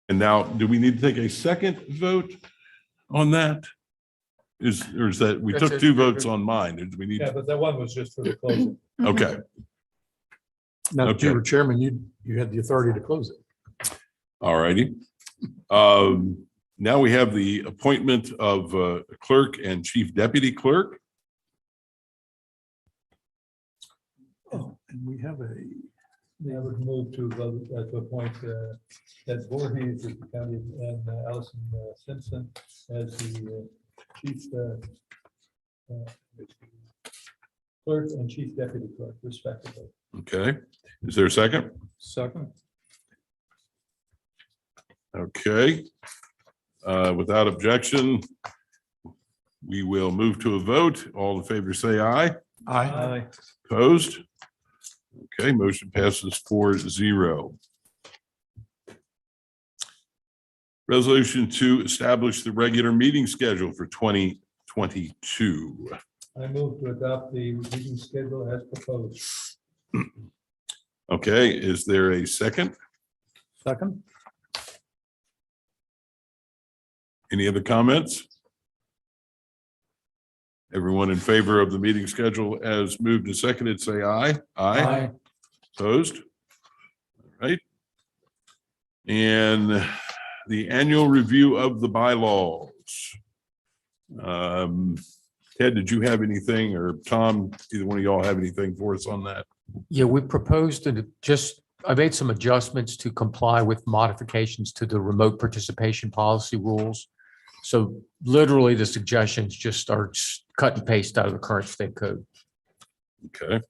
And now, do we need to take a second vote on that? Or is that, we took two votes on mine. Do we need? Yeah, but that one was just for the closing. Okay, Now that you Okay. were chairman, you had the authority to close it. all righty. Now we have the appointment of clerk and chief deputy clerk. Oh, and we have a, I would move to appoint Ed Voorhees as the county and Allison Simpson as the chief clerk and chief deputy clerk, respectively. Okay, is there a second? Second. Okay. Without objection, we will move to a vote. All in favor, say aye. aye. Opposed? Okay, motion passes 4-0. Resolution to establish the regular meeting schedule for 2022. I move to adopt the meeting schedule as proposed. Okay, is there a second? Second, Any other comments? Everyone in favor of the meeting schedule as moved and seconded, say aye. aye. Opposed? All right. And the annual review of the bylaws. Ted, did you have anything, or Tom, either one of y'all have anything for us on that? Yeah, we proposed to I made some adjustments to comply with modifications to the remote participation policy rules. So literally the suggestions just starts cut and paste out of the current state code. Okay,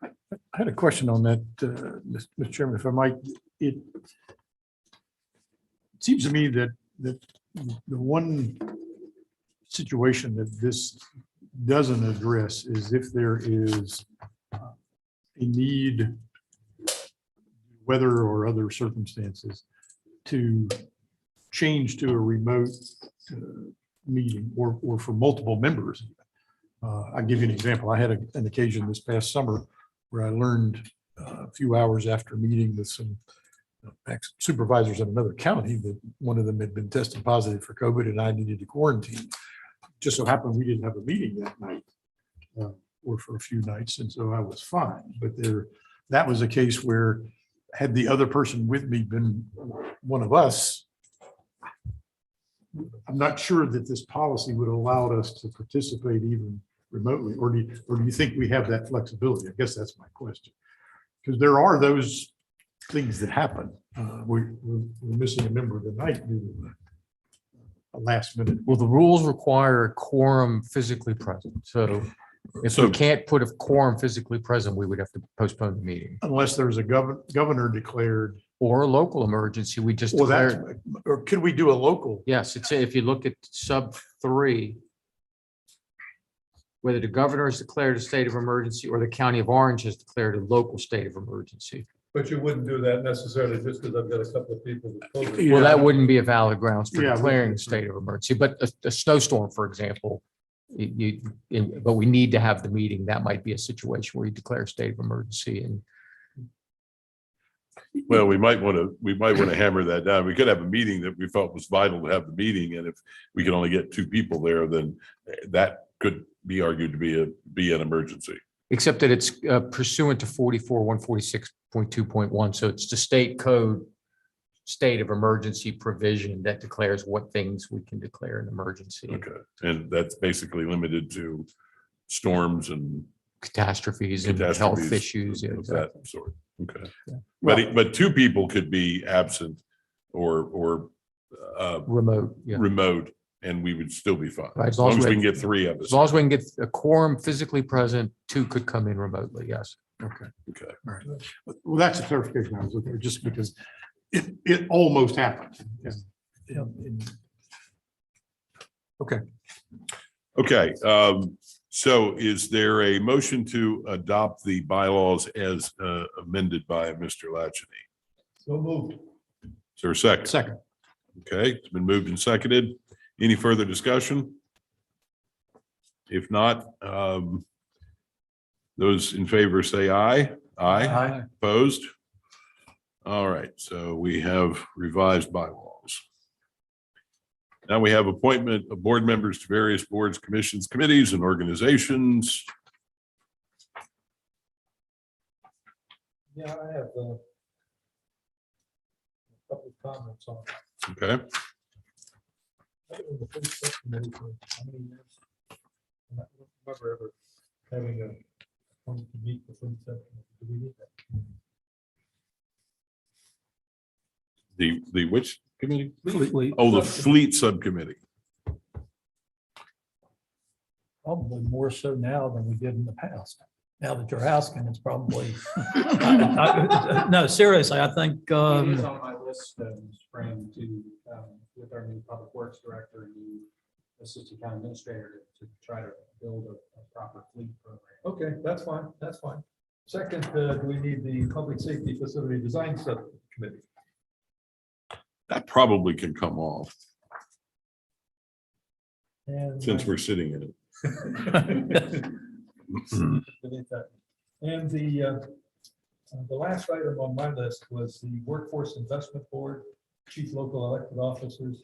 I had a question on that, Mr. Chairman, if I might. It seems to me that the one situation that this doesn't address is if there is a need, weather or other circumstances, to change to a remote meeting or for multiple members. I'll give you an example. I had an occasion this past summer where I learned a few hours after meeting with some supervisors in another county that one of them had been tested positive for COVID and I needed to quarantine. Just so happened we didn't have a meeting that night or for a few nights, and so I was fine. But that was a case where had the other person with me been one of us, I'm not sure that this policy would allow us to participate even remotely, or do you think we have that flexibility? I guess that's my question. Because there are those things that happen. We're missing a member of the night due to a last minute. Well, the rules require a quorum physically present. So if we can't put a quorum physically present, we would have to postpone the meeting. Unless there's a governor declared. Or a local emergency, we just Well, declared. or could we do a local? Yes, it's, if you look at sub 3, whether the governor has declared a state of emergency or the county of Orange has declared a local state of emergency. But you wouldn't do that necessarily just because I've got a couple of people with COVID. Well, that wouldn't be a valid grounds for Yeah, declaring a state of emergency, but a snowstorm, for example, but we need to have the meeting. That might be a situation where you declare a state of emergency and well, we might want to hammer that down. We could have a meeting that we felt was vital to have the meeting, and if we can only get 2 people there, then that could be argued to be an emergency. except that it's pursuant to 44-146.2.1. So it's the state code state of emergency provision that declares what things we can declare an emergency. Okay, and that's basically limited to storms and Catastrophes and health catastrophes issues. Yeah, of exactly. that sort. Okay, Yeah. but 2 people could be absent or Remote, yeah. remote, and we would still be fine. Right, As long as we can get 3 of us. As long as we can get a quorum physically present, 2 could come in remotely, yes. Okay. Okay. All right. Well, that's a clarification I was looking for, just because it almost happened. Okay. Okay, so is there a motion to adopt the bylaws as amended by Mr. Latchney? So moved. Is there a second? Second. Okay, it's been moved and seconded. Any further discussion? If not, those in favor say aye. Aye. Opposed? All right, so we have revised bylaws. Now we have appointment of board members to various boards, commissions, committees, and organizations. Yeah, I have a couple of comments on it. Okay, I've been in the police subcommittee for how many years? And I don't remember ever having a, wanting to meet the police subcommittee. Do we need that? the which committee? Fleet. Oh, the fleet subcommittee. Probably more so now than we did in the past. Now that you're asking, it's probably. No, seriously, I think, It is on my list, spring to, with our new public works director and new assistant county administrator to try to build a proper fleet program. okay, that's fine, that's fine. Second, do we need the public safety facility design subcommittee? That probably can come off And since we're sitting in it. And the last item on my list was the Workforce Investment Board, Chief Local Elected Officers.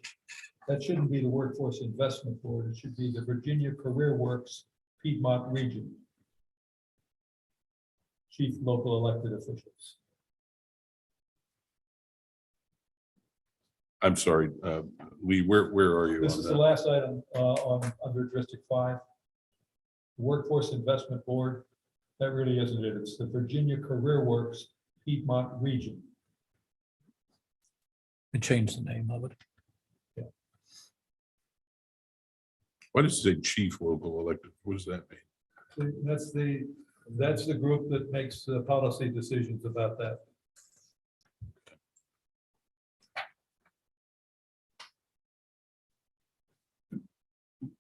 That shouldn't be the Workforce Investment Board. It should be the Virginia Career Works Piedmont Region. Chief Local Elected Officials. I'm sorry, Lee, where are you This on is the that? last item under District 5. Workforce Investment Board, that really isn't it. It's the Virginia Career Works Piedmont Region. We changed the name of it. What does it say, chief local elected? What does that mean? That's the group that makes policy decisions about that.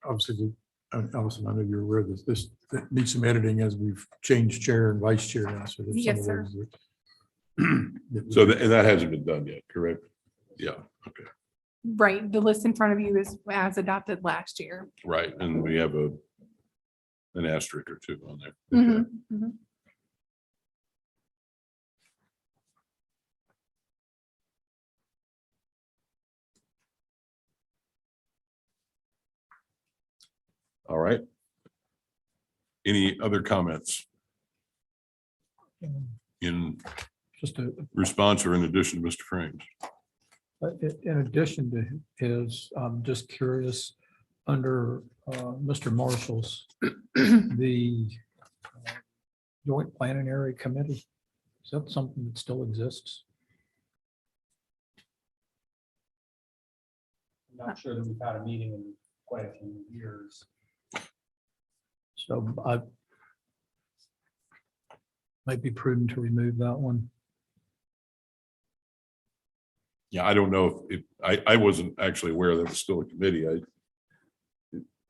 Obviously, Allison, I know you're aware of this. This needs some editing as we've changed chair and vice chair now. So there's some Yes, of sir. those that- So, and that hasn't been done yet, correct? Yeah, okay, Right, the list in front of you is as adopted last year. right, and we have an asterisk or two on there. Mhm, mhm. All right. Any other comments in Just a, response or in addition to Mr. Frames? in addition to his, I'm just curious, under Mr. Marshall's, the Joint Planning Area Committee, is that something that still exists? I'm not sure that we've had a meeting in quite a few years. So I might be prudent to remove that one. Yeah, I don't know if, I wasn't actually aware that it was still a committee. I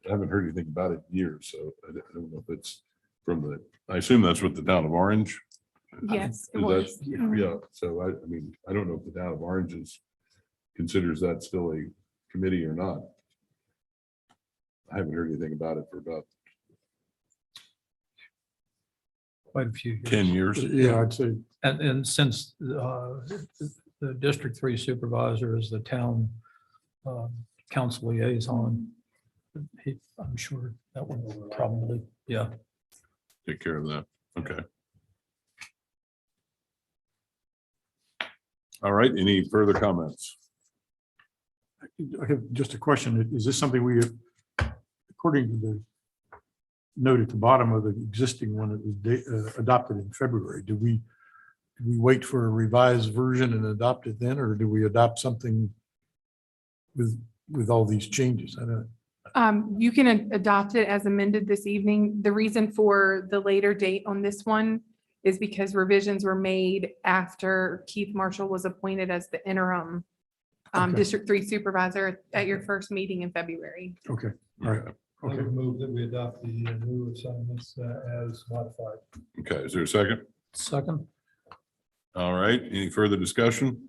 haven't heard anything about it in years, so I don't know if it's from the, I assume that's with the town of Orange. Yes, it Is was. that- Yeah, so I mean, I don't know if the town of Orange considers that still a committee or not. I haven't heard anything about it for about Quite a few years. 10 years. Yeah, I'd say, And since the District 3 supervisor is the town council liaison, I'm sure that would probably, yeah. Take care of that. Okay. All right, any further comments? I have just a question. Is this something we, according to the note at the bottom of the existing one that was adopted in February, do we wait for a revised version and adopt it then, or do we adopt something with all these changes? I don't. You can adopt it as amended this evening. The reason for the later date on this one is because revisions were made after Keith Marshall was appointed as the interim Okay. District 3 supervisor at your first meeting in February. Okay, all right. I Okay. would move that we adopt the new assignments as modified. Okay, is there a second? Second, All right, any further discussion?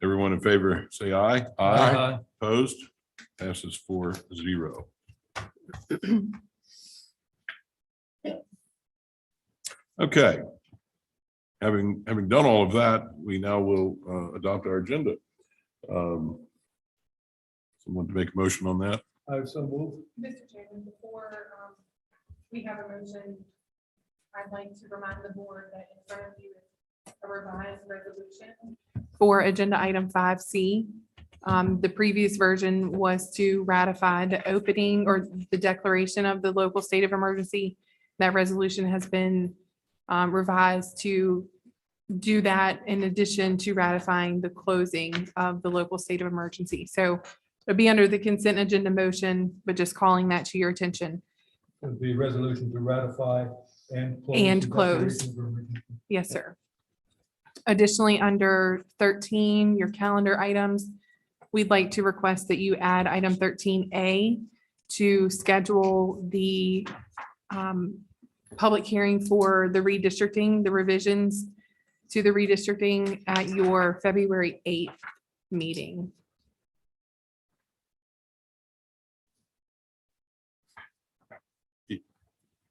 Everyone in favor, say aye. Aye. Opposed? Passes 4-0. Okay. having done all of that, we now will adopt our agenda. Someone to make a motion on that? I so move. Mr. Chairman, before we have a motion, I'd like to remind the board that in front of you is a revised resolution for agenda item 5C. The previous version was to ratify the opening or the declaration of the local state of emergency. That resolution has been revised to do that in addition to ratifying the closing of the local state of emergency. So it'll be under the consent agenda motion, but just calling that to your attention. It would be a resolution to ratify and close. And the close. declaration of emergency. Yes, sir. Additionally, under 13, your calendar items, we'd like to request that you add item 13A to schedule the public hearing for the redistricting, the revisions to the redistricting at your February 8th meeting.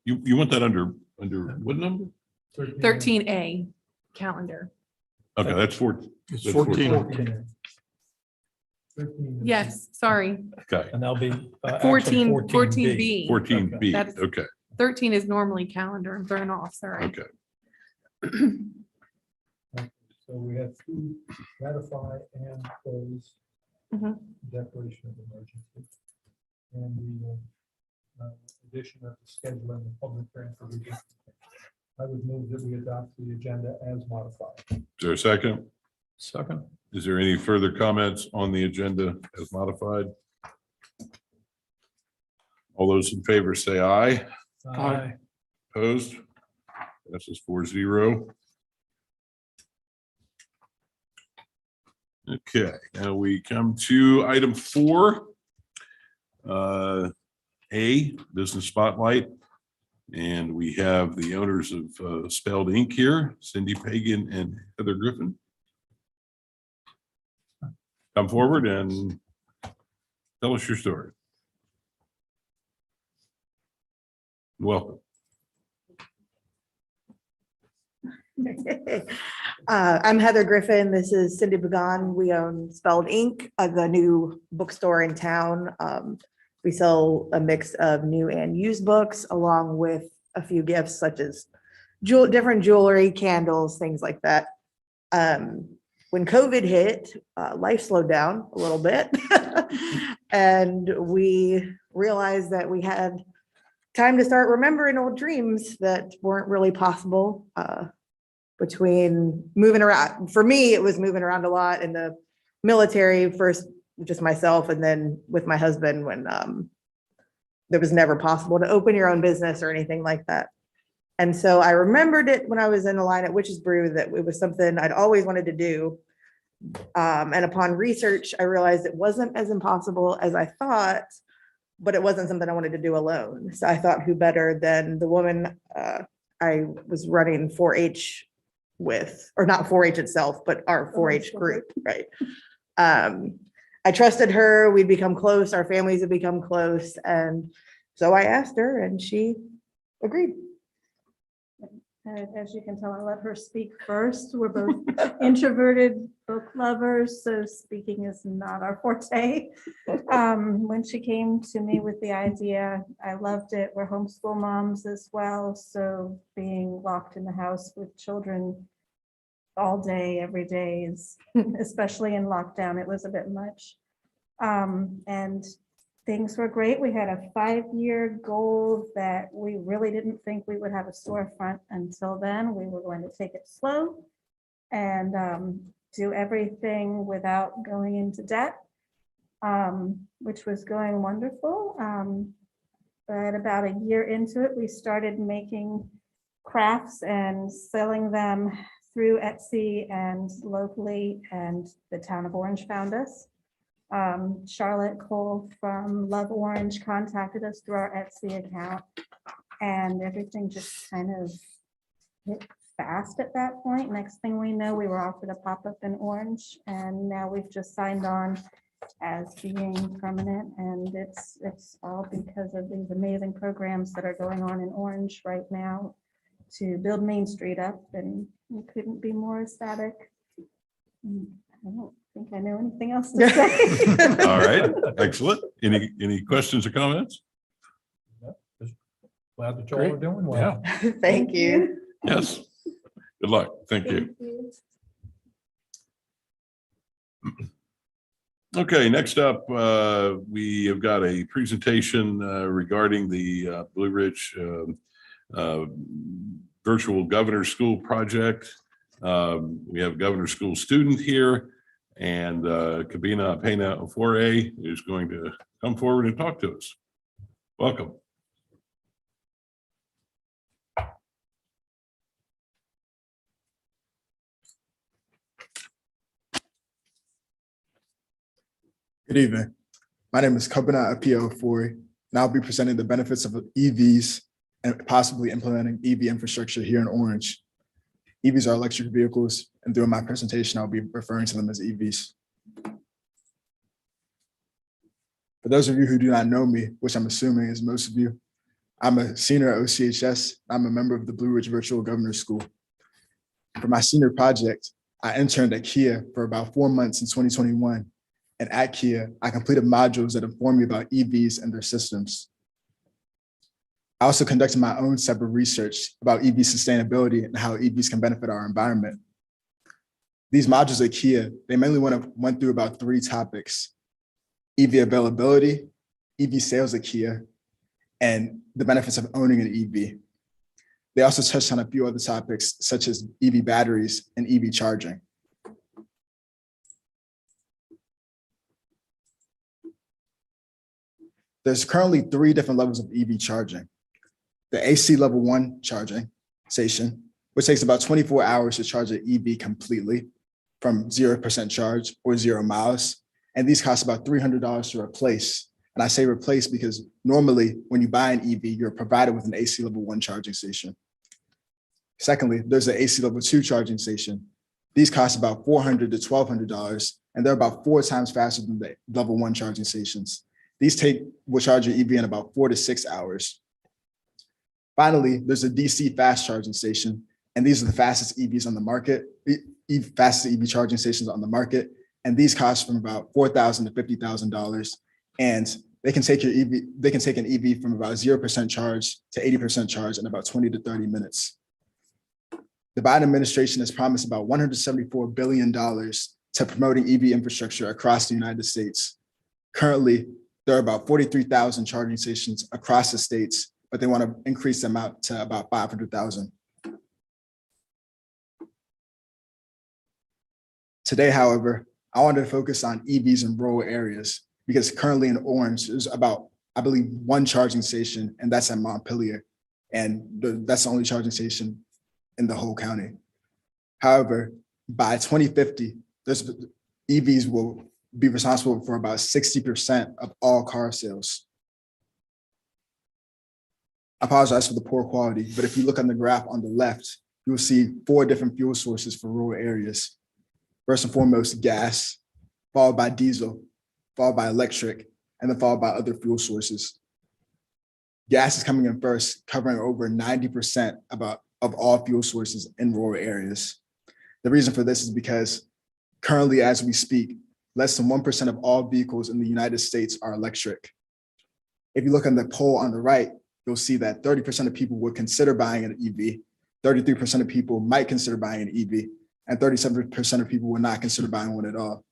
You want that under what number? 13A calendar. Okay, that's 14. It's That's 14. 13. 13. Yes, sorry. Okay, And that'll be. 14, 14B. 14B. 14B. That's- Okay, 13 is normally calendar. I'm thrown off, sorry. okay. So we have to ratify and close Mhm. declaration of emergency. And the addition of the scheduling the public hearing for redistricting. I would move that we adopt the agenda as modified. Is there a second? Second. Is there any further comments on the agenda as modified? All those in favor say aye. Aye. Opposed? Passes 4-0. Okay, now we come to item 4. A, Business Spotlight. And we have the owners of Spelled Ink here, Cindy Pagan and Heather Griffin. Come forward and tell us your story. Welcome. I'm Heather Griffin. This is Cindy Pagan. We own Spelled Ink, the new bookstore in town. We sell a mix of new and used books along with a few gifts such as different jewelry, candles, things like that. When COVID hit, life slowed down a little bit. And we realized that we had time to start remembering old dreams that weren't really possible between moving around. For me, it was moving around a lot in the military, first just myself, and then with my husband when there was never possible to open your own business or anything like that. And so I remembered it when I was in the line at Witch's Brew that it was something I'd always wanted to do. And upon research, I realized it wasn't as impossible as I thought, but it wasn't something I wanted to do alone. So I thought, who better than the woman I was running 4-H with, or not 4-H itself, but our 4-H group, right? I trusted her, we'd become close, our families had become close. And so I asked her and she agreed. As you can tell, I let her speak first. We're both introverted book lovers, so speaking is not our forte. When she came to me with the idea, I loved it. We're homeschool moms as well, so being locked in the house with children all day, every day is, especially in lockdown, it was a bit much. And things were great. We had a 5-year goal that we really didn't think we would have a storefront until then. We were going to take it slow and do everything without going into debt, which was going wonderful. But about a year into it, we started making crafts and selling them through Etsy and locally, and the town of Orange found us. Charlotte Cole from Love Orange contacted us through our Etsy account, and everything just kind of hit fast at that point. Next thing we know, we were offered a pop-up in Orange, and now we've just signed on as being permanent, and it's all because of these amazing programs that are going on in Orange right now to build Main Street up, and it couldn't be more ecstatic. I don't think I know anything else to say. All right, excellent. Any questions or comments? Glad that y'all are doing well. Thank you. Yes. Good luck. Thank you. Thank you. Okay, next up, we have got a presentation regarding the Blue Ridge Virtual Governor School Project. We have a Governor School student here, and Kabina Pena Ofore is going to come forward and talk to us. Welcome. Good evening. My name is Kabina Pena Ofore, and I'll be presenting the benefits of EVs and possibly implementing EV infrastructure here in Orange. EVs are electric vehicles, and through my presentation, I'll be referring to them as EVs. For those of you who do not know me, which I'm assuming is most of you, I'm a senior at OCHS. I'm a member of the Blue Ridge Virtual Governor School. For my senior project, I interned at Kia for about 4 months in 2021. And at Kia, I completed modules that inform me about EVs and their systems. I also conducted my own separate research about EV sustainability and how EVs can benefit our environment. These modules at Kia, they mainly went through about 3 topics: EV availability, EV sales at Kia, and the benefits of owning an EV. They also touched on a few other topics such as EV batteries and EV charging. There's currently 3 different levels of EV charging. The AC level 1 charging station, which takes about 24 hours to charge an EV completely from 0% charge or 0 miles. And these cost about $300 to replace. And I say replace because normally when you buy an EV, you're provided with an AC level 1 charging station. Secondly, there's the AC level 2 charging station. These cost about $400 to $1,200, and they're about 4 times faster than the level 1 charging stations. These will charge your EV in about 4 to 6 hours. Finally, there's a DC fast charging station, and these are the fastest EVs on the market, fastest EV charging stations on the market, and these cost from about $4,000 to $50,000, and they can take an EV from about 0% charge to 80% charge in about 20 to 30 minutes. The Biden administration has promised about $174 billion to promoting EV infrastructure across the United States. Currently, there are about 43,000 charging stations across the states, but they want to increase them out to about 500,000. Today, however, I wanted to focus on EVs in rural areas because currently in Orange, there's about, I believe, 1 charging station, and that's at Montpelier. And that's the only charging station in the whole county. However, by 2050, EVs will be responsible for about 60% of all car sales. I apologize for the poor quality, but if you look on the graph on the left, you'll see 4 different fuel sources for rural areas. First and foremost, gas, followed by diesel, followed by electric, and then followed by other fuel sources. Gas is coming in first, covering over 90% of all fuel sources in rural areas. The reason for this is because currently, as we speak, less than 1% of all vehicles in the United States are electric. If you look on the poll on the right, you'll see that 30% of people would consider buying an EV, 33% of people might consider buying an EV, and 37% of people would not consider buying one at all.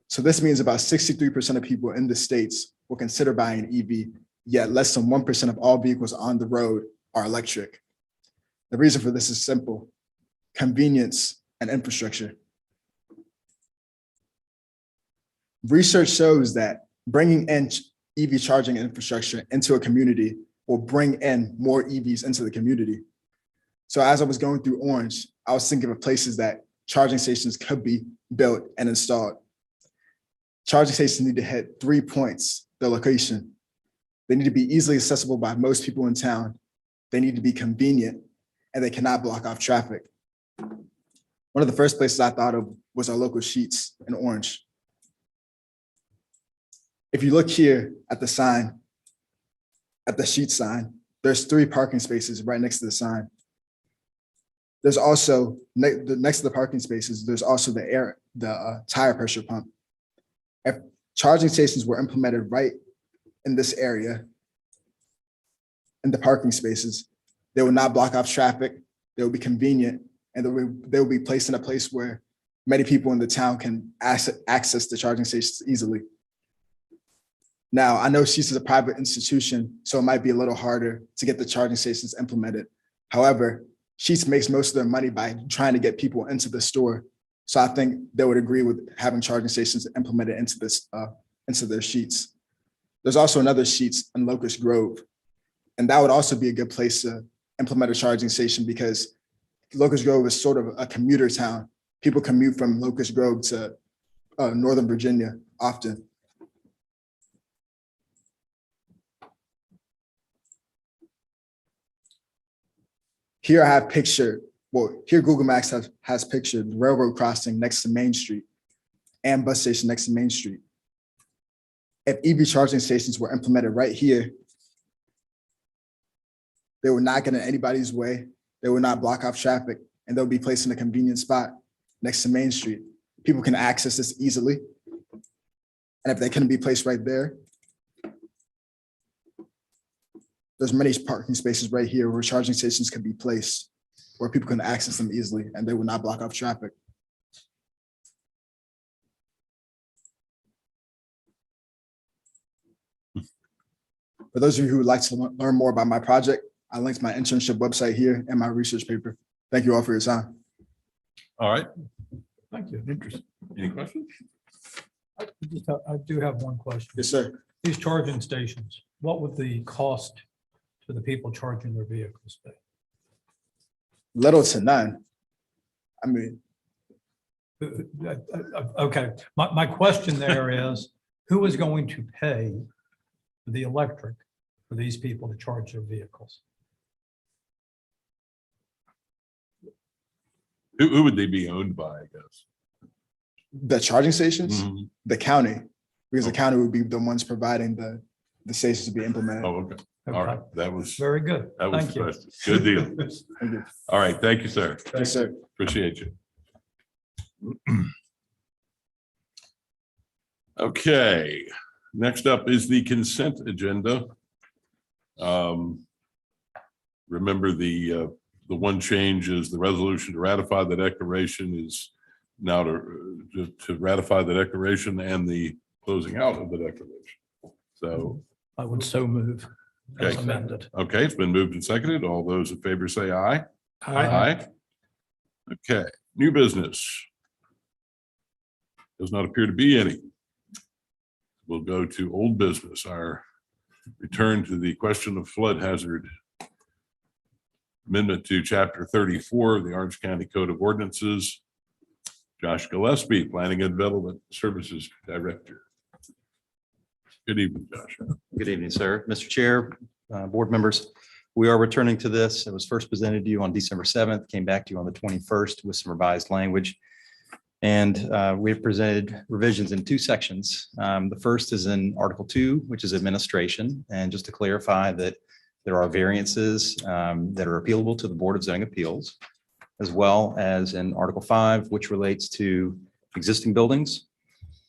So this means about 63% of people in the States will consider buying an EV, yet less than 1% of all vehicles on the road are electric. The reason for this is simple: convenience and infrastructure. Research shows that bringing in EV charging infrastructure into a community will bring in more EVs into the community. So as I was going through Orange, I was thinking of places that charging stations could be built and installed. Charging stations need to hit 3 points: the location. They need to be easily accessible by most people in town. They need to be convenient, and they cannot block off traffic. One of the first places I thought of was our local Sheetz in Orange. If you look here at the sign, at the Sheetz sign, there's 3 parking spaces right next to the sign. There's also, next to the parking spaces, there's also the tire pressure pump. If charging stations were implemented right in this area, in the parking spaces, they would not block off traffic, they would be convenient, and they will be placed in a place where many people in the town can access the charging stations easily. Now, I know Sheets is a private institution, so it might be a little harder to get the charging stations implemented. However, Sheets makes most of their money by trying to get people into the store. So I think they would agree with having charging stations implemented into their Sheets. There's also another Sheets in Locust Grove. And that would also be a good place to implement a charging station because Locust Grove is sort of a commuter town. People commute from Locust Grove to Northern Virginia often. Here I have pictured, here Google Maps has pictured the railroad crossing next to Main Street and bus station next to Main Street. If EV charging stations were implemented right here, they would not get in anybody's way. They would not block off traffic, and they'll be placed in a convenient spot next to Main Street. People can access this easily. And if they couldn't be placed right there, there's many parking spaces right here where charging stations can be placed, where people can access them easily, and they will not block off traffic. For those of you who would like to learn more about my project, I linked my internship website here and my research paper. Thank you all for your time. All right. Thank you. Interesting. Any questions? I do have one question. Yes, sir. These charging stations, what would the cost to the people charging their vehicles be? Little to none. I mean, Okay, my question there is, who is going to pay the electric for these people to charge their vehicles? Who would they be owned by, I guess? the charging stations, Mhm. the county, because the county would be the ones providing the stations to be implemented. Oh, okay. All Okay, right. That was very good. the Thank you. question. Good deal. Thank you. All right. Thank you, sir. Yes, sir. Appreciate you. Okay, next up is the consent agenda. Remember the one change is the resolution to ratify the declaration is now to ratify the declaration and the closing out of the declaration. So, I would so move as Okay. amended. okay, it's been moved and seconded. All those in favor say aye. Aye. Okay, new business. Does not appear to be any. We'll go to old business, our return to the question of flood hazard. Amendment to chapter 34 of the Orange County Code of Ordinances. Josh Gillespie, Planning and Development Services Director. Good evening, Josh. Good evening, sir. Mr. Chair, board members, we are returning to this. It was first presented to you on December 7th, came back to you on the 21st with some revised language. And we've presented revisions in two sections. The first is in Article 2, which is administration. And just to clarify that there are variances that are appealable to the Board of Zoning Appeals, as well as in Article 5, which relates to existing buildings.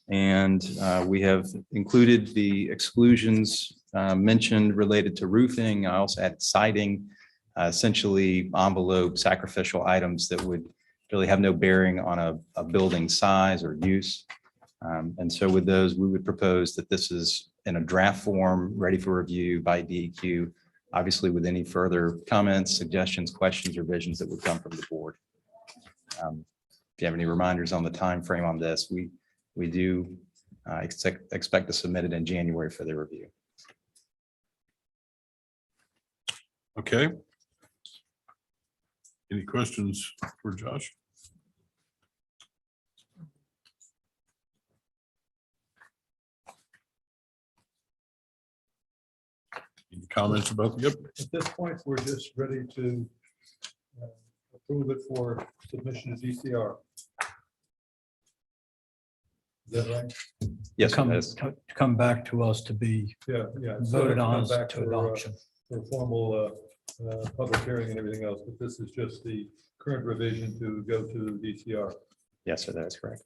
And we have included the exclusions mentioned related to roofing. I also added siding, essentially envelope sacrificial items that would really have no bearing on a building size or use. And so with those, we would propose that this is in a draft form, ready for review by DEQ, obviously with any further comments, suggestions, questions, or revisions that would come from the board. If you have any reminders on the time frame on this, we do expect to submit it in January for the review. Okay. Any questions for Josh? Any comments about the update? At this point, we're just ready to approve it for submission to DCR. Is that right? Yes, Come, that is- to come back to us to be Yeah, yeah. voted on Come back to for, adoption. For formal public hearing and everything else, but this is just the current revision to go to DCR. Yes, sir, that is correct.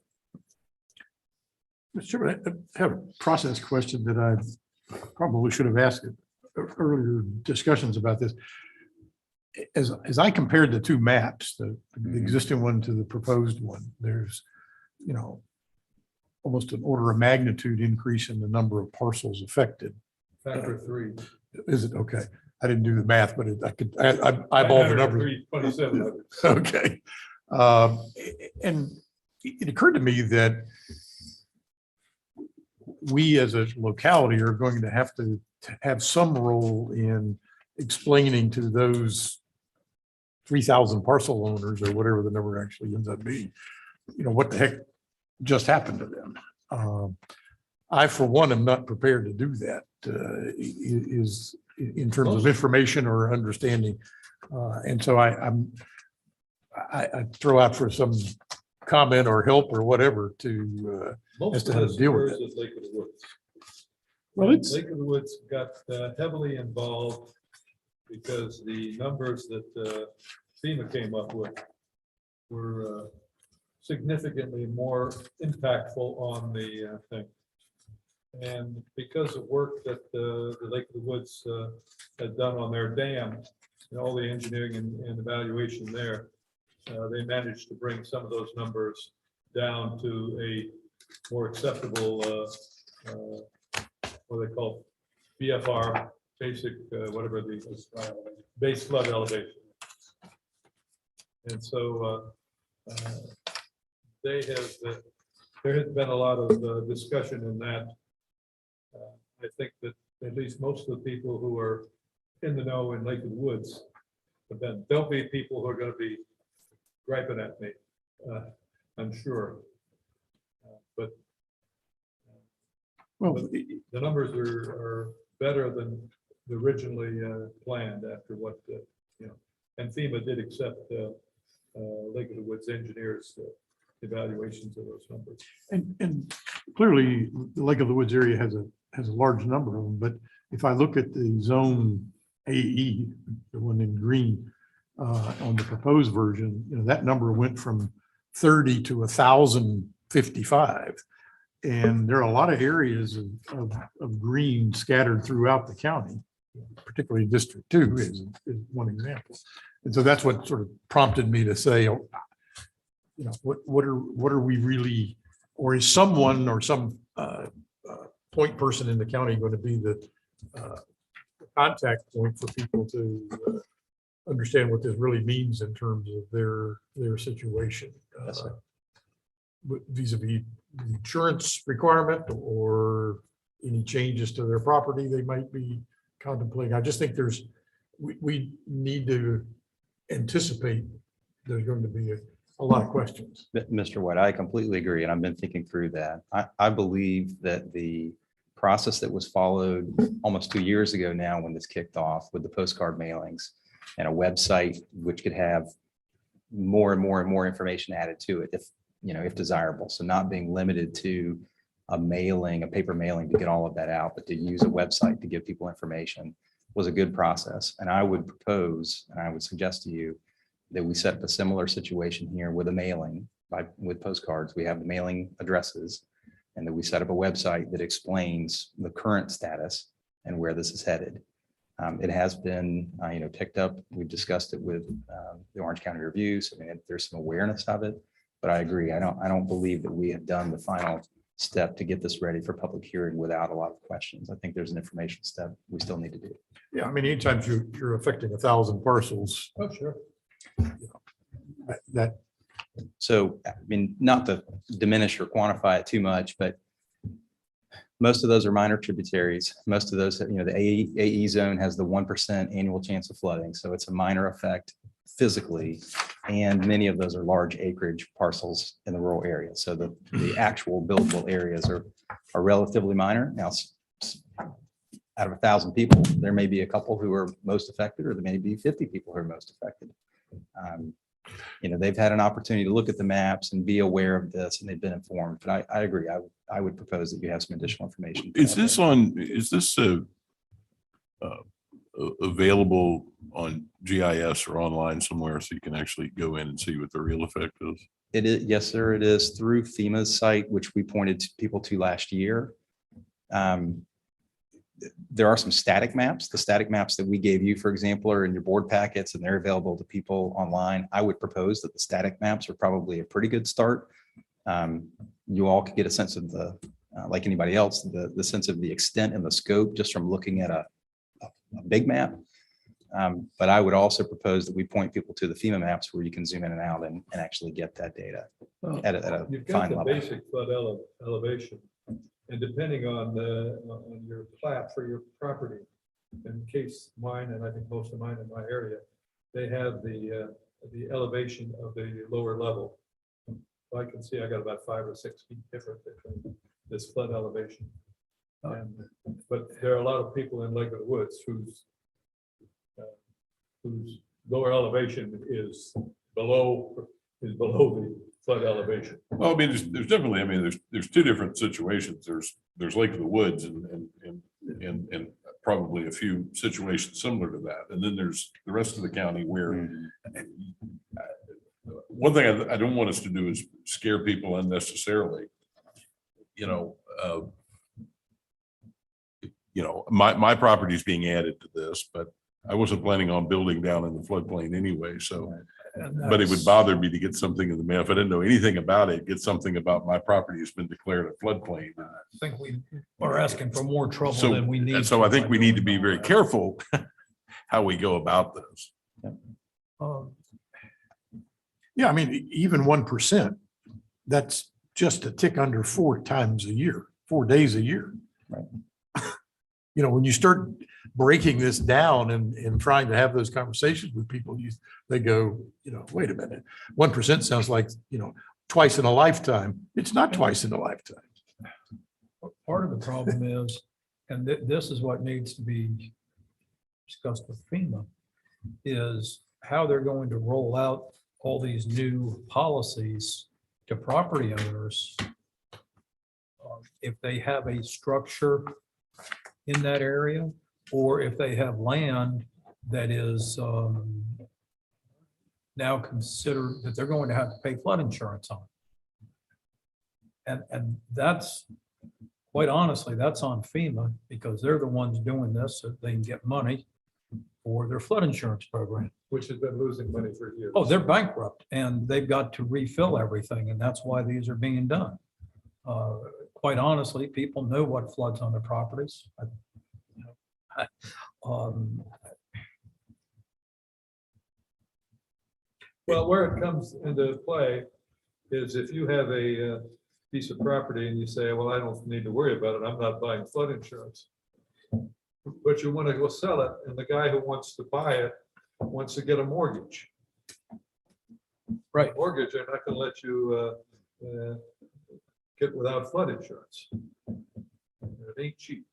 Mr. Chairman, I have a process question that I probably should have asked at earlier discussions about this. As I compared the two maps, the existing one to the proposed one, there's, almost an order of magnitude increase in the number of parcels affected. Factor 3. Is it? Okay. I didn't do the math, but I eyeballed the numbers. 27. Okay. And it occurred to me that we as a locality are going to have some role in explaining to those 3,000 parcel owners or whatever the number actually ends up being, what the heck just happened to them. I, for one, am not prepared to do that, is in terms of information or understanding. And so I throw out for some comment or help or whatever to, Most as to of how to this deal with occurs it. at Lake of the Woods. Well, it's, Lake of the Woods got heavily involved because the numbers that FEMA came up with were significantly more impactful on the thing. And because of work that the Lake of the Woods had done on their dam, and all the engineering and evaluation there, they managed to bring some of those numbers down to a more acceptable, what they call BFR, basic, whatever the base flood elevation. And so there has been a lot of discussion in that. I think that at least most of the people who are in the know in Lake of the Woods have been, there'll be people who are going to be griping at me, I'm sure. But well, the numbers are better than originally planned after what, and FEMA did accept Lake of the Woods engineers' evaluations of those numbers. and clearly the Lake of the Woods area has a large number of them, but if I look at the zone AE, the one in green, on the proposed version, that number went from 30 to 1,055. And there are a lot of areas of green scattered throughout the county, particularly District 2 is one example. And so that's what sort of prompted me to say, what are we really, or is someone or some point person in the county going to be the contact point for people to understand what this really means in terms of their situation? Yes, sir. Vis-a-vis the insurance requirement or any changes to their property they might be contemplating. I just think we need to anticipate there's going to be a lot of questions. Mr. White, I completely agree, and I've been thinking through that. I believe that the process that was followed almost 2 years ago now, when this kicked off with the postcard mailings and a website which could have more and more and more information added to it, if desirable. So not being limited to a paper mailing to get all of that out, but to use a website to give people information was a good process. And I would propose, and I would suggest to you that we set up a similar situation here with a mailing with postcards. We have the mailing addresses, and that we set up a website that explains the current status and where this is headed. It has been, picked up. We've discussed it with the Orange County Review. So there's some awareness of it, but I agree. I don't believe that we have done the final step to get this ready for public hearing without a lot of questions. I think there's an information step we still need to do. Yeah, anytime you're affecting 1,000 parcels. Oh, sure. That So, not to diminish or quantify it too much, but most of those are minor tributaries. Most of those, the AE zone has the 1% annual chance of flooding. So it's a minor effect physically. And many of those are large acreage parcels in the rural area. So the actual buildable areas are relatively minor. Now, out of 1,000 people, there may be a couple who are most affected, or there may be 50 people who are most affected. They've had an opportunity to look at the maps and be aware of this, and they've been informed. But I agree. I would propose that you have some additional information. Is this a available on GIS or online somewhere so you can actually go in and see what the real effect is? It is, yes, sir, it is through FEMA's site, which we pointed people to last year. There are some static maps. The static maps that we gave you, for example, are in your board packets and they're available to people online. I would propose that the static maps are probably a pretty good start. You all could get a sense of the, like anybody else, the sense of the extent and the scope just from looking at a big map. But I would also propose that we point people to the FEMA maps where you can zoom in and out and actually get that data at a You've got fine the level. basic flood elevation, and depending on your plat for your property, in case mine, and I think most of mine in my area, they have the elevation of the lower level. I can see I got about 5 or 6 feet different between this flood elevation. But there are a lot of people in Lake of the Woods whose lower elevation is below the flood elevation. Well, I mean, there's definitely, I mean, there's two different situations. There's Lake of the Woods and probably a few situations similar to that. And then there's the rest of the county where one thing I don't want us to do is scare people unnecessarily. My property is being added to this, but I wasn't planning on building down in the floodplain anyway, so. But it would bother me to get something in the mail. If I didn't know anything about it, get something about my property has been declared a floodplain. I think we are asking for more trouble So, than we need. and so I think we need to be very careful how we go about this. Yeah, I mean, even 1%, that's just a tick under 4 times a year, 4 days a year. Right. When you start breaking this down and trying to have those conversations with people, they go, wait a minute, 1% sounds like, twice in a lifetime. It's not twice in a lifetime. Part of the problem is, and this is what needs to be discussed with FEMA, is how they're going to roll out all these new policies to property owners. If they have a structure in that area, or if they have land that is now considered that they're going to have to pay flood insurance on. And that's, quite honestly, that's on FEMA, because they're the ones doing this so they can get money for their flood insurance program. Which has been losing money for years. Oh, they're bankrupt and they've got to refill everything, and that's why these are being done. Quite honestly, people know what floods on their properties. Well, where it comes into play is if you have a piece of property and you say, well, I don't need to worry about it, I'm not buying flood insurance. But you want to go sell it, and the guy who wants to buy it wants to get a mortgage. Right. Mortgage, they're not going to let you get without flood insurance. It ain't cheap.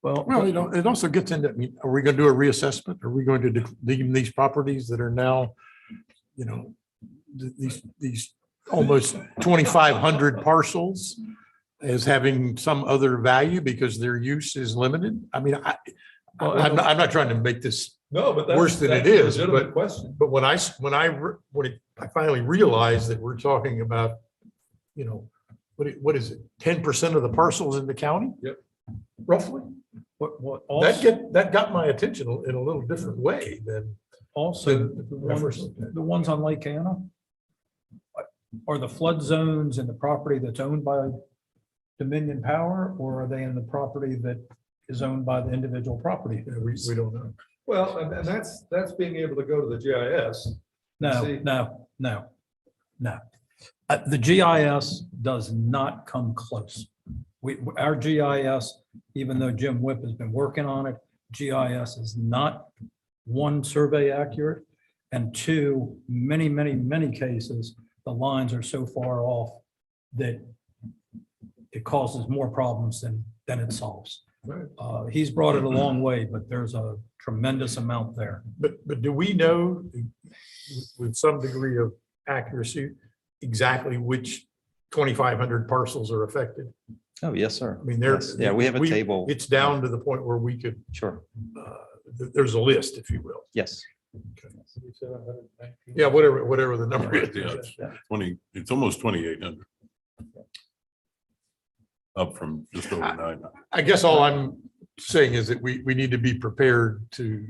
Well, It also gets into, are we going to do a reassessment? Are we going to deem these properties that are now, these almost 2,500 parcels as having some other value because their use is limited? I'm not trying to make this No, but worse than it that's a is, legitimate question. but when I finally realized that we're talking about, what is it? 10% of the parcels in the county? Yep. Roughly. what also, That got my attention in a little different way than. also the ones on Lake Anna are the flood zones in the property that's owned by Dominion Power, or are they in the property that is owned by the individual property? We don't know. Well, and that's being able to go to the GIS. See. No. The GIS does not come close. Our GIS, even though Jim Whip has been working on it, GIS is not, one, survey accurate, and two, many cases, the lines are so far off that it causes more problems than it solves. Right. He's brought it a long way, but there's a tremendous amount there. But do we know with some degree of accuracy exactly which 2,500 parcels are affected? Oh, yes, sir. I mean, Yes. Yeah, we have a table. It's down to the point where we could Sure. there's a list, if you will. Yes. You said 119. Yeah, whatever the number is. Yeah, it's 20, it's almost 2,800. Up from just over 9. I guess all I'm saying is that we need to be prepared to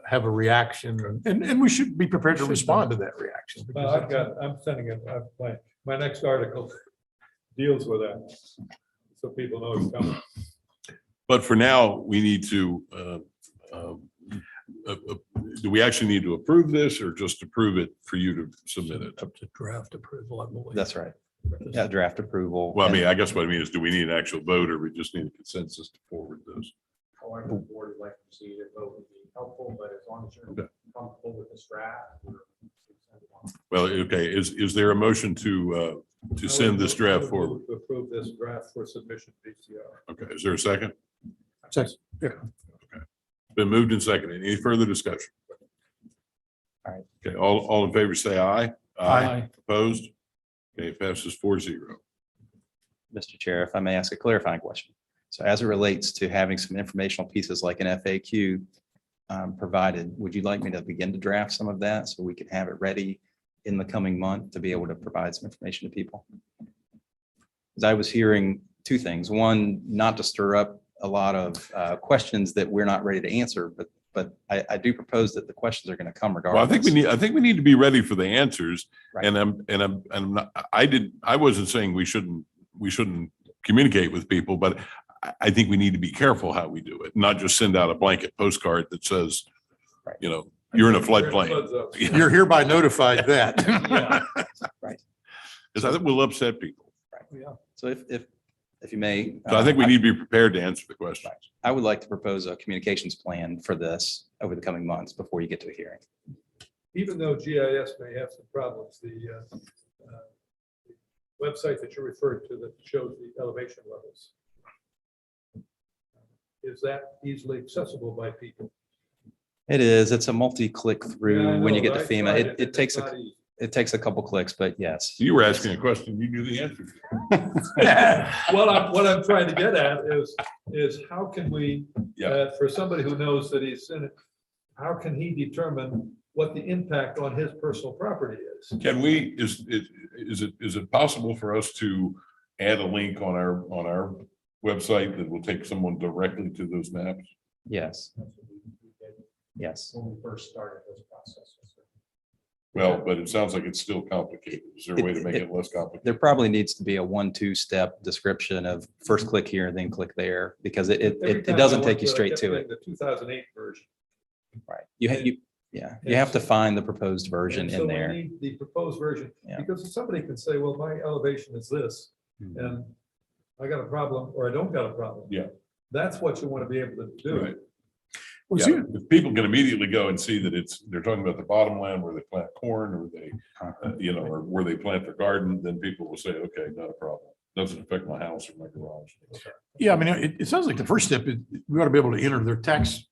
have a reaction and we should be prepared to respond to that reaction. Well, I'm sending it, my next article deals with that. So people know it's coming. But for now, we need to, do we actually need to approve this or just approve it for you to submit it? Up to draft approval, I believe. That's right. Yeah, draft approval. Well, I mean, I guess what I mean is, do we need an actual vote or we just need a consensus to forward this? Or the board would like to proceed, a vote would be helpful, but as long as you're Okay. comfortable with this draft. we're- Well, okay, is there a motion to send this draft forward? To approve this draft for submission to DCR. Okay, is there a second? Second. Yeah. Been moved and seconded. Any further discussion? All right. Okay, all in favor, say aye. Aye. Opposed? Okay, it passes 4-0. Mr. Chair, if I may ask a clarifying question. So as it relates to having some informational pieces like an FAQ provided, would you like me to begin to draft some of that so we can have it ready in the coming month to be able to provide some information to people? Because I was hearing two things. One, not to stir up a lot of questions that we're not ready to answer, but I do propose that the questions are going to come Well, regardless. I think we need to be ready for the answers. Right. And I'm not, I wasn't saying we shouldn't communicate with people, but I think we need to be careful how we do it, not just send out a blanket postcard that says, Right. you know, you're in a floodplain. You're hereby notified that. Right. Because I think we'll upset people. So if you may. So I think we need to be prepared to answer the questions. I would like to propose a communications plan for this over the coming months before you get to a hearing. Even though GIS may have some problems, the website that you referred to that shows the elevation levels, is that easily accessible by people? It is, it's a multi-click Yeah, I through when you know, get to I FEMA. tried It it's takes, not easy. it takes a couple clicks, but yes. You were asking a question, you knew the answer. What I'm trying to get at is how can we, Yeah. for somebody who knows that he's in it, how can he determine what the impact on his personal property is? Can we, is it possible for us to add a link on our website that will take someone directly to those maps? Yes, yes. When we first started this process. Well, but it sounds like it's still complicated. Is there a way to make it less There complicated? probably needs to be a 1-2-step description of first click here, then click there, because Every it time I doesn't went take you I straight kept to getting it. The 2008 version. Right. You have to find the proposed version And so in we there. need the proposed version, Yeah. because somebody can say, well, my elevation is this, Mhm. and I got a problem, or I don't got a problem. Yeah. That's what you want to be able to do. Right. Was Yeah, here- if people can immediately go and see that they're talking about the bottom land where they plant corn or they, or where they plant their garden, then people will say, okay, not a problem. Doesn't affect my house or my garage. Yeah, I mean, it sounds like the first step is we ought to be able to enter their tax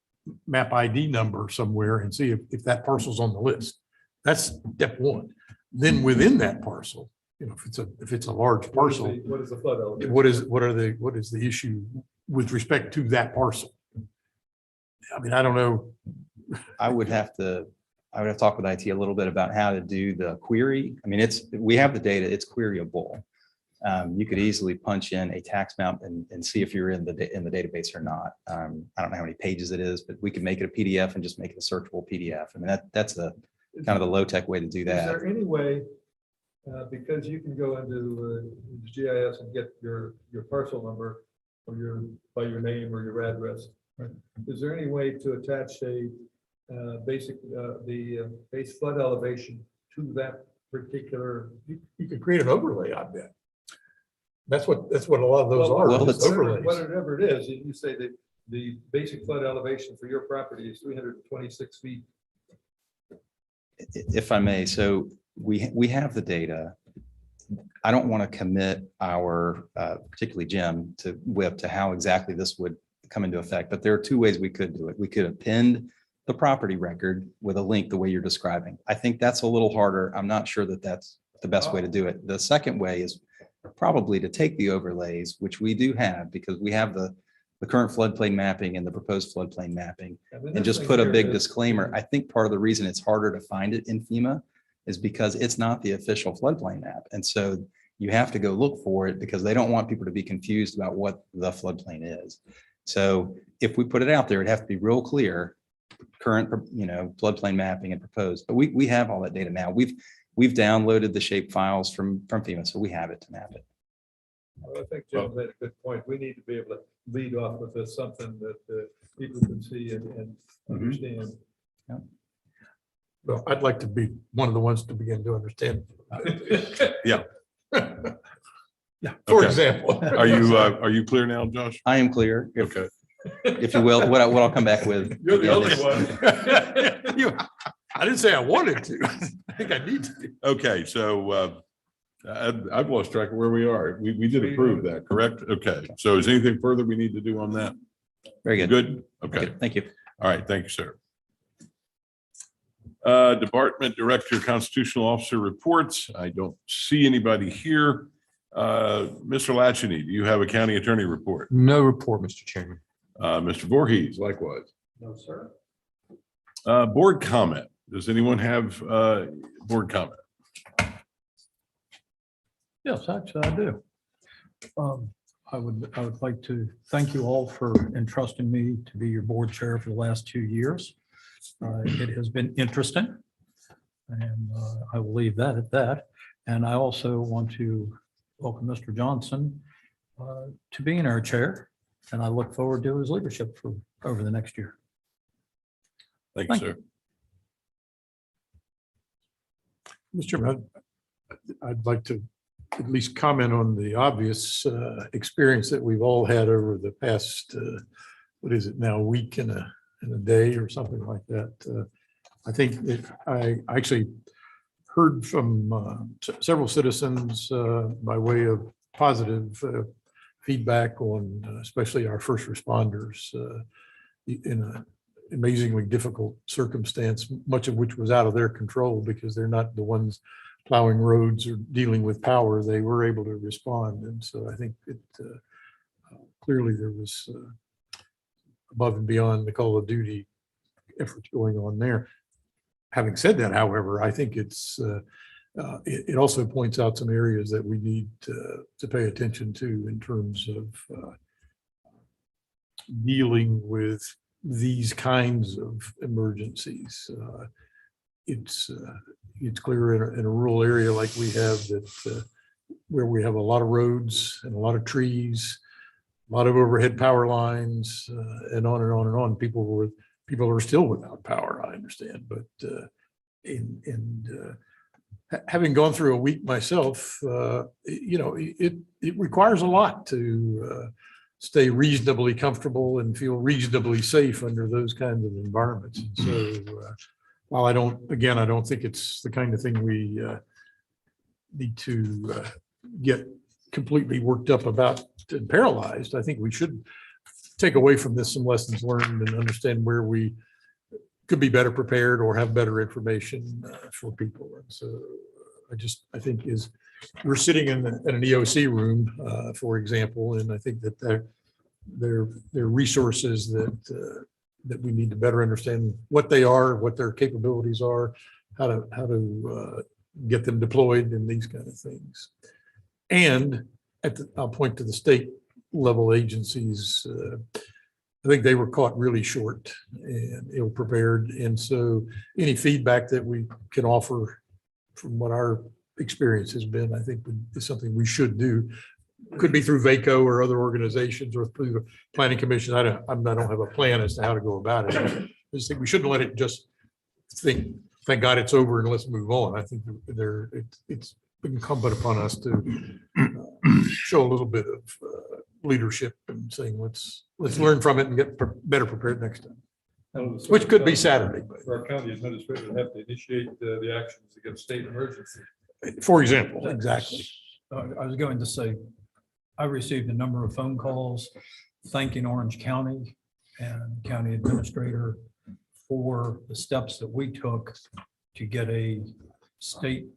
map ID number somewhere and see if that parcel's on the list. That's step one. Then within that parcel, if it's a large parcel, What is the flood elevation? what is the issue with respect to that parcel? I mean, I don't know. I would have to talk with IT a little bit about how to do the query. I mean, we have the data, it's queryable. You could easily punch in a tax map and see if you're in the database or not. I don't know how many pages it is, but we could make it a PDF and just make it a searchable PDF. I mean, that's the kind of the low tech way to do Is that. there any way, because you can go into GIS and get your parcel number or by your name or your address. Is there any way to attach the base flood elevation to that particular? You could create an overlay, I bet. That's what a lot of those Well, are. well, is it's- overlays. Whatever it is, you say that the basic flood elevation for your property is 326 feet. If I may, so we have the data. I don't want to commit our, particularly Jim, to Whip to how exactly this would come into effect, but there are two ways we could do it. We could append the property record with a link the way you're describing. I think that's a little harder. I'm not sure that that's the best way to do it. The second way is probably to take the overlays, which we do have, because we have the the current floodplain mapping and the proposed floodplain mapping, And and just put a big disclaimer. I think part of the reason it's harder to find it in FEMA is because it's not the official floodplain map. And so you have to go look for it because they don't want people to be confused about what the floodplain is. So if we put it out there, it'd have to be real clear, current, floodplain mapping and proposed. But we have all that data now. We've downloaded the shape files from FEMA, so we have it to map it. Well, I think Jim made a good point. We need to be able to lead off with this, something that people can see and understand. Well, I'd like to be one of the ones to begin to understand. Yeah. Yeah, for Okay. example. Are you clear now, Josh? I am clear, if, Okay. if you will, what I'll come back with. You're the only one. I didn't say I wanted to. I think I need to. Okay, so I've lost track of where we are. We did approve that, correct? Okay, so is anything further we need to do on that? Very good. Good? Okay, Thank you. all right, thank you, sir. Department Director, Constitutional Officer reports. I don't see anybody here. Mr. Latchney, do you have a county attorney report? No report, Mr. Chairman. Mr. Voorhees, likewise. No, sir. Board comment. Does anyone have board comment? Yes, actually, I do. I would like to thank you all for entrusting me to be your board chair for the last 2 years. It has been interesting, and I will leave that at that. And I also want to welcome Mr. Johnson to being our chair, and I look forward to his leadership for over the next year. Thank you, Thank sir. Mr. Chairman, I'd like to at least comment on the obvious experience that we've all had over the past, what is it now, week and a day or something like that. I think that I actually heard from several citizens by way of positive feedback on especially our first responders in an amazingly difficult circumstance, much of which was out of their control because they're not the ones plowing roads or dealing with power. They were able to respond. And so I think it clearly there was above and beyond the call of duty efforts going on there. Having said that, however, I think it also points out some areas that we need to pay attention to in terms of dealing with these kinds of emergencies. It's clear in a rural area like we have that where we have a lot of roads and a lot of trees, a lot of overhead power lines, and on and on and on. People are still without power, I understand, but having gone through a week myself, it requires a lot to stay reasonably comfortable and feel reasonably safe under those kinds of environments. And so while I don't think it's the kind of thing we need to get completely worked up about and paralyzed, I think we should take away from this some lessons learned and understand where we could be better prepared or have better information for people. And so I think we're sitting in an EOC room, for example, and I think that there are resources that we need to better understand what they are, what their capabilities are, how to get them deployed and these kind of things. And I'll point to the state level agencies. I think they were caught really short and ill prepared. And so any feedback that we can offer from what our experience has been, I think is something we should do. Could be through VACO or other organizations or through the planning commission. I don't have a plan as to how to go about it. I just think we shouldn't let it just think, thank God it's over and let's move on. I think it's incumbent upon us to show a little bit of leadership and saying, let's learn from it and get better prepared next time. Which could be Saturday. For our county administrator to have to initiate the actions against state emergency. For example, exactly. I was going to say, I received a number of phone calls thanking Orange County and county administrator for the steps that we took to get a state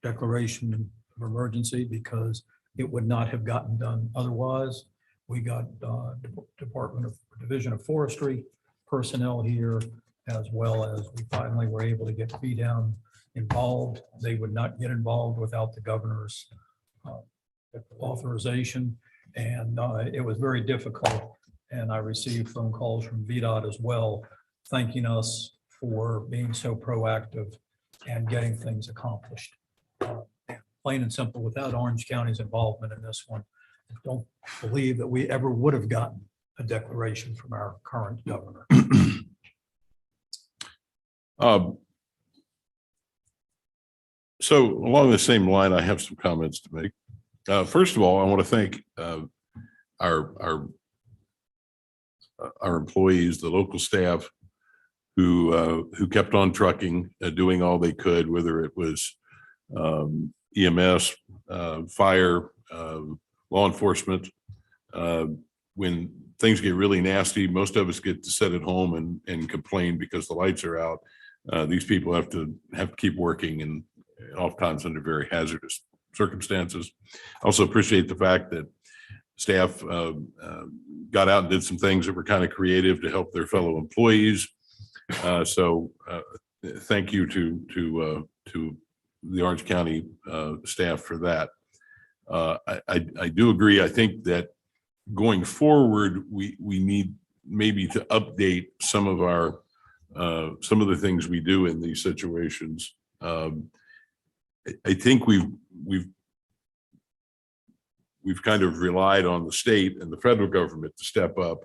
declaration of emergency, because it would not have gotten done otherwise We got Division of Forestry personnel here, as well as we finally were able to get B-Down involved. They would not get involved without the governor's authorization, and it was very difficult. And I received phone calls from VDOT as well, thanking us for being so proactive and getting things accomplished. Plain and simple, without Orange County's involvement in this one, I don't believe that we ever would have gotten a declaration from our current governor. So along the same line, I have some comments to make. First of all, I want to thank our employees, the local staff who kept on trucking, doing all they could, whether it was EMS, fire, law enforcement. When things get really nasty, most of us get to sit at home and complain because the lights are out. These people have to keep working, and oftentimes under very hazardous circumstances. I also appreciate the fact that staff got out and did some things that were kind of creative to help their fellow employees. So thank you to the Orange County staff for that. I do agree. I think that going forward, we need maybe to update some of the things we do in these situations. I think we've kind of relied on the state and the federal government to step up,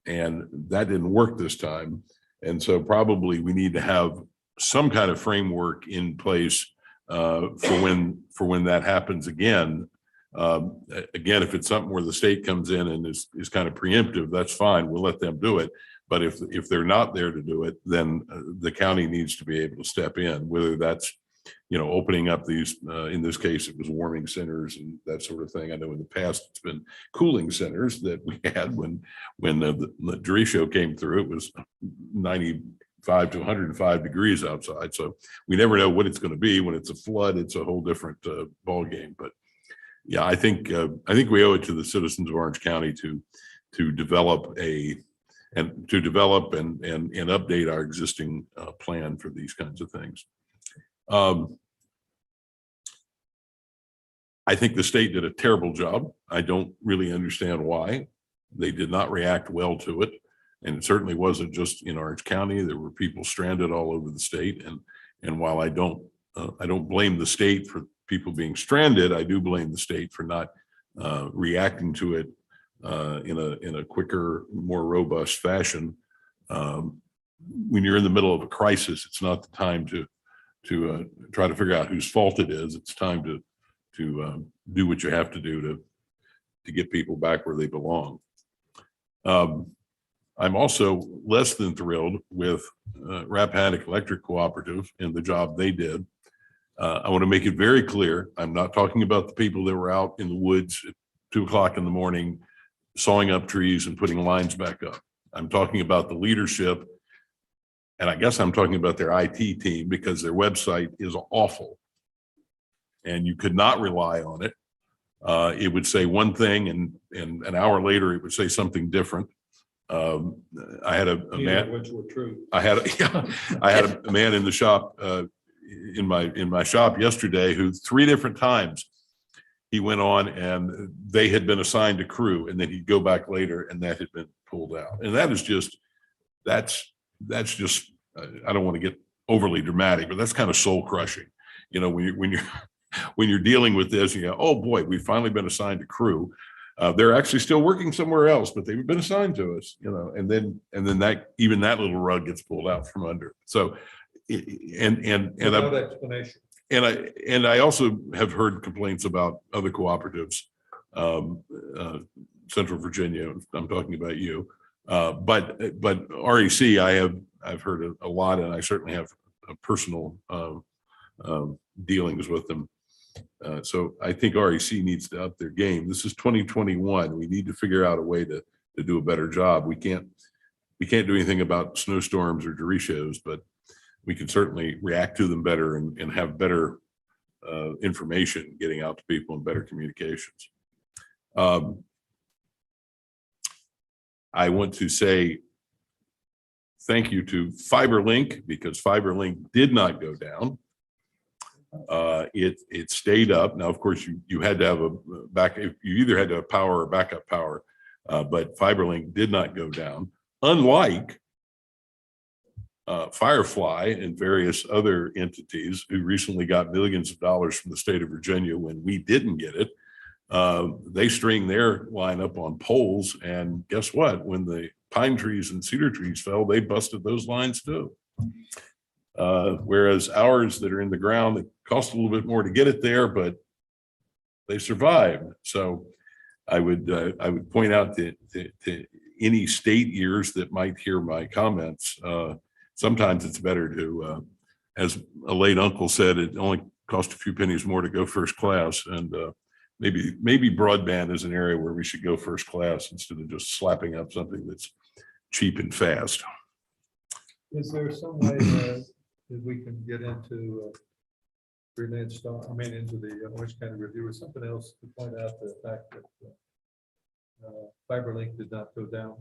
and that didn't work this time. And so probably we need to have some kind of framework in place for when that happens again. Again, if it's something where the state comes in and is kind of preemptive, that's fine. We'll let them do it. But if they're not there to do it, then the county needs to be able to step in, whether that's, opening up these, in this case, it was warming centers and that sort of thing. I know in the past it's been cooling centers that we had when the derecho came through. It was 95 to 105 degrees outside. So we never know what it's going to be. When it's a flood, it's a whole different ball game. But yeah, I think we owe it to the citizens of Orange County to develop and update our existing plan for these kinds of things. I think the state did a terrible job. I don't really understand why. They did not react well to it. And it certainly wasn't just in Orange County. There were people stranded all over the state. And while I don't blame the state for people being stranded, I do blame the state for not reacting to it in a quicker, more robust fashion. When you're in the middle of a crisis, it's not the time to try to figure out whose fault it is. It's time to do what you have to do to get people back where they belong. I'm also less than thrilled with Rappahannock Electric Cooperative and the job they did. I want to make it very clear, I'm not talking about the people that were out in the woods at 2 o'clock in the morning, sawing up trees and putting lines back up. I'm talking about the leadership. And I guess I'm talking about their IT team, because their website is awful. And you could not rely on it. It would say one thing and an hour later it would say something different. I had a man, Which were true. I had a man in the shop, in my shop yesterday, who 3 different times he went on and they had been assigned a crew, and then he'd go back later and that had been pulled out. And that is just, that's just, I don't want to get overly dramatic, but that's kind of soul crushing. When you're dealing with this, you go, oh boy, we've finally been assigned a crew. They're actually still working somewhere else, but they've been assigned to us, and then that, even that little rug gets pulled out from under. So, Without explanation. And I also have heard complaints about other cooperatives, Central Virginia, I'm talking about you. But REC, I've heard a lot, and I certainly have a personal dealings with them. So I think REC needs to up their game. This is 2021. We need to figure out a way to do a better job. We can't do anything about snowstorms or derechos, but we can certainly react to them better and have better information getting out to people and better communications. I want to say thank you to FiberLink, because FiberLink did not go down. It stayed up. Now, of course, you had to have a you either had to have power or backup power, but FiberLink did not go down. Unlike Firefly and various other entities who recently got millions of dollars from the state of Virginia when we didn't get it. They string their line up on poles, and guess what? When the pine trees and cedar trees fell, they busted those lines too. Whereas ours that are in the ground, it cost a little bit more to get it there, but they survived. So I would point out that any state ears that might hear my comments, sometimes it's better to, as a late uncle said, it only cost a few pennies more to go first class. And maybe broadband is an area where we should go first class instead of just slapping up something that's cheap and fast. Is there some way that we can get into Renee Stone, into the Orange County Review or something else to point out the fact that FiberLink did not go down?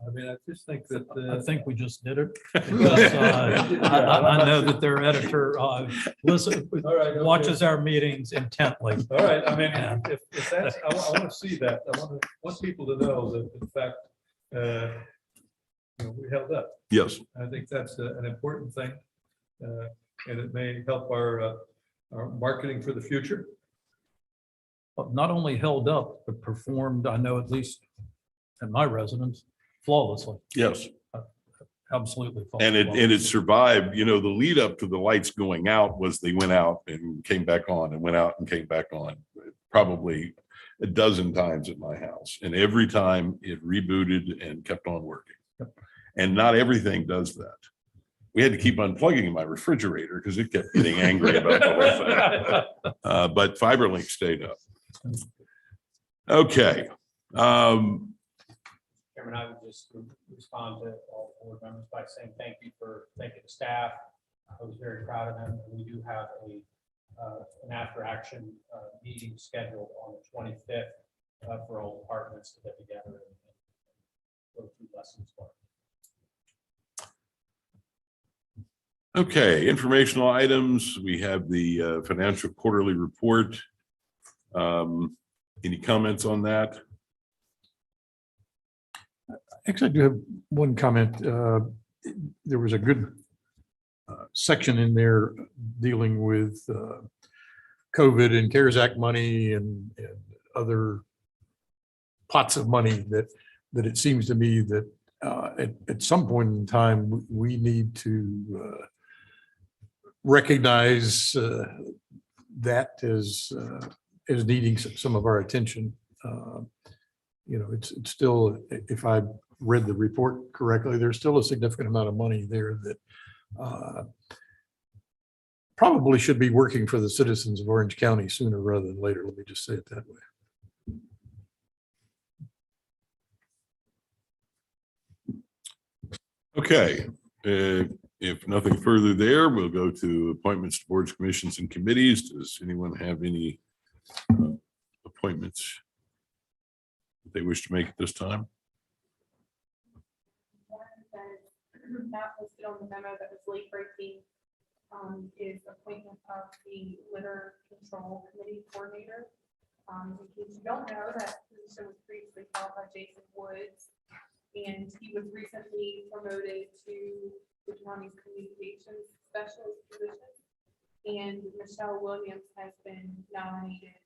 I just think that. I think we just did it. Because, I know that their editor watches our meetings intently. All right, if that's, I want to see that. I want people to know that in fact, we held up. Yes. I think that's an important thing. And it may help our marketing for the future. But not only held up, but performed, I know at least in my residence, flawlessly. Yes. Absolutely. And it survived. The lead up to the lights going out was they went out and came back on and went out and came back on, probably a dozen times at my house. And every time it rebooted and kept on working. And not everything does that. We had to keep unplugging my refrigerator because it kept getting angry about the whole thing. But FiberLink stayed up. Okay. Chairman, I would just respond to all board members by saying thank you for thanking the staff. I was very proud of them. We do have an after action meeting scheduled on the 25th for all departments to get together and go through lessons learned. Okay, informational items. We have the financial quarterly report. Any comments on that? Actually, I do have one comment. There was a good section in there dealing with COVID and CARES Act money and other pots of money that it seems to me that at some point in time, we need to recognize that as needing some of our attention. It's still, if I read the report correctly, there's still a significant amount of money there that probably should be working for the citizens of Orange County sooner rather than later. Let me just say it that way. Okay, if nothing further there, we'll go to appointments to boards, commissions, and committees. Does anyone have any appointments that they wish to make at this time? That listed on the memo that was late breaking is appointment of the litter control committee coordinator. In case you don't know, that position was previously held by Jason Woods, and he was recently promoted to the county's communications specialist position. And Michelle Williams has been nominated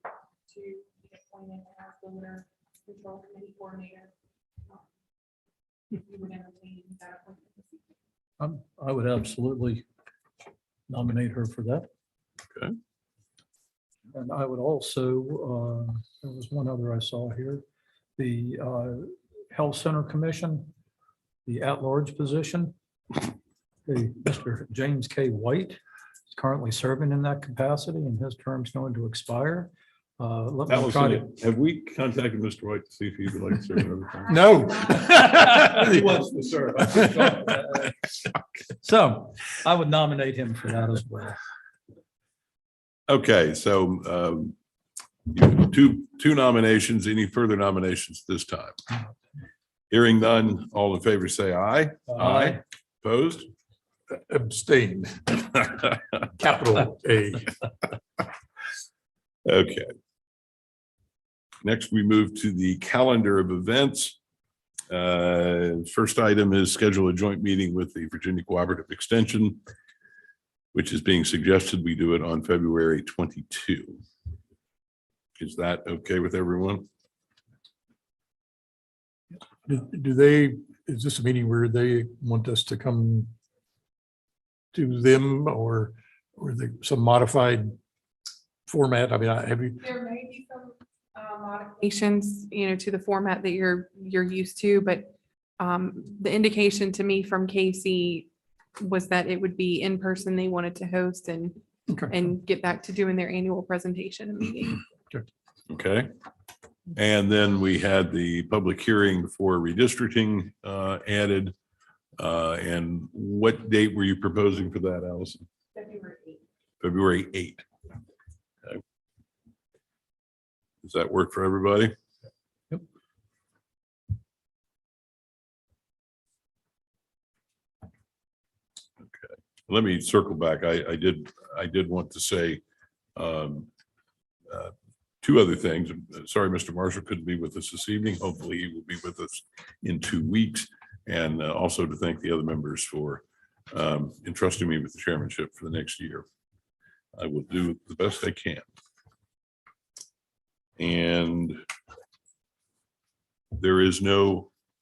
to be appointed as the litter control committee coordinator. If you would entertain that appointment. I would absolutely nominate her for that. Okay. And I would also, there was one other I saw here, the Health Center Commission, the at-large position. Mr. James K. White is currently serving in that capacity and his term's going to expire. Let me try to. Have we contacted Mr. White to see if he would like to serve another time? No. He wants to serve. So I would nominate him for that as well. Okay, so you have two nominations. Any further nominations this time? Hearing none, all in favor, say aye. Aye. Opposed? Abstain, capital A. Okay. Next, we move to the calendar of events. First item is schedule a joint meeting with the Virginia Cooperative Extension, which is being suggested we do it on February 22. Is that okay with everyone? Do they, is this a meeting where they want us to come to them or some modified format? I mean, have you, There may be some modifications, to the format that you're used to, but the indication to me from Casey was that it would be in person. They wanted to host and okay. get back to doing their annual presentation and meeting. Okay. And then we had the public hearing for redistricting added. And what date were you proposing for that, Allison? February 8th. February 8th. Okay. Does that work for everybody? Yep. Okay. Let me circle back. I did want to say two other things. Sorry, Mr. Marshall couldn't be with us this evening. Hopefully he will be with us in 2 weeks. And also to thank the other members for entrusting me with the chairmanship for the next year. I will do the best I can. And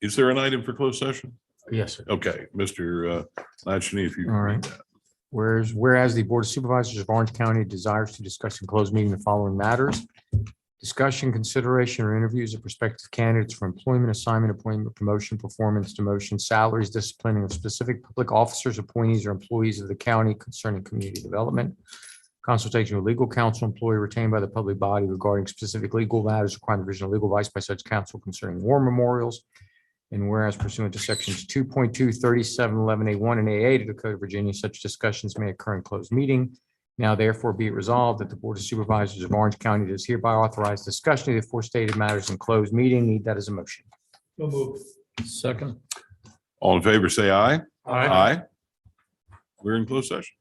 is there an item for closed session? Yes, sir. Okay, Mr. Latchney, if you All read right. that. Whereas the Board of Supervisors of Orange County desires to discuss in closed meeting the following matters. Discussion, consideration, or interviews of prospective candidates for employment, assignment, appointment, promotion, performance, demotion, salaries, disciplining of specific public officers, appointees, or employees of the county concerning community development. Consultation with legal counsel, employee retained by the public body regarding specific legal matters requiring the provision of legal advice by such counsel concerning war memorials. And whereas pursuant to sections 2.2, 37, 11A1, and A8 of the Code of Virginia, such discussions may occur in closed meeting. Now therefore be it resolved that the Board of Supervisors of Orange County does hereby authorize discussion of the aforestated matters in closed meeting. Need that as a motion. So move. Second. All in favor, say aye. Aye. We're in closed session.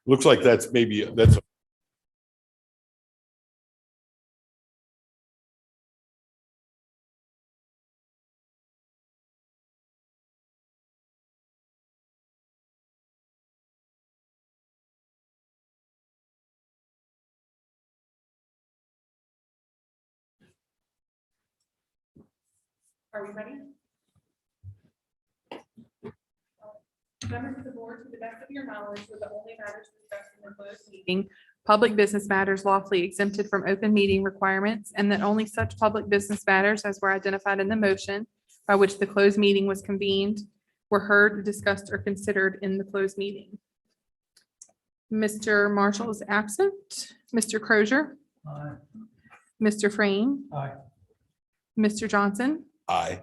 Looks like that's Are we ready? Members of the board, to the best of your knowledge, were the only matters discussed in the closed meeting, public business matters lawfully exempted from open meeting requirements, and that only such public business matters as were identified in the motion by which the closed meeting was convened were heard, discussed, or considered in the closed meeting. Mr. Marshall is absent. Mr. Crozier, Aye. Mr. Frame, Aye. Mr. Johnson, aye.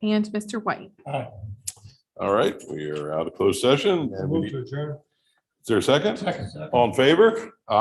and Mr. White. All right, we are out of closed session. Move to adjourn. Is there a second? Second. All in favor? Aye.